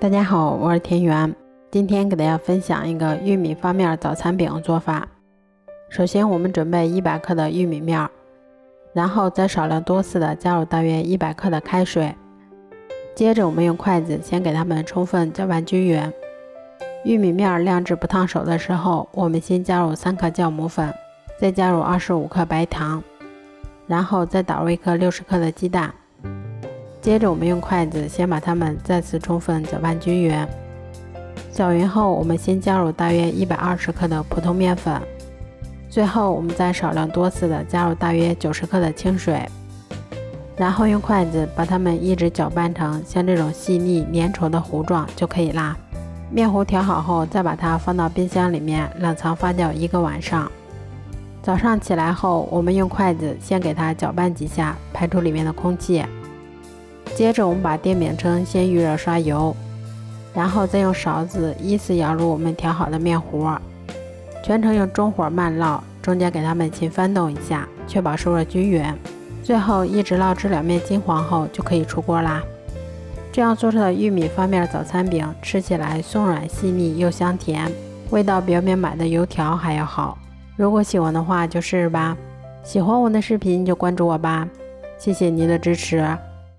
大家好，我是田园。今天给大家分享一个玉米发面早餐饼做法。首先我们准备100克的玉米面，然后再少量多次的加入大约100克的开水。接着我们用筷子先给它们充分搅拌均匀。玉米面晾至不烫手的时候，我们先加入3克酵母粉，再加入25克白糖，然后再打入1颗60克的鸡蛋。接着我们用筷子先把它们再次充分搅拌均匀。搅匀后，我们先加入大约120克的普通面粉，最后我们再少量多次的加入大约90克的清水，然后用筷子把它们一直搅拌成像这种细腻粘稠的糊状就可以啦。面糊调好后，再把它放到冰箱里面冷藏发酵1个晚上。早上起来后，我们用筷子先给它搅拌几下，排出里面的空气。接着我们把电饼铛先预热刷油，然后再用勺子依次舀入我们调好的面糊，全程用中火慢烙，中间给它们勤翻动一下，确保受热均匀。最后一直烙至两面金黄后就可以出锅啦。这样做出的玉米发面早餐饼吃起来松软细腻又香甜，味道比外面买的油条还要好。如果喜欢的话就试试吧。喜欢我的视频就关注我吧，谢谢您的支持。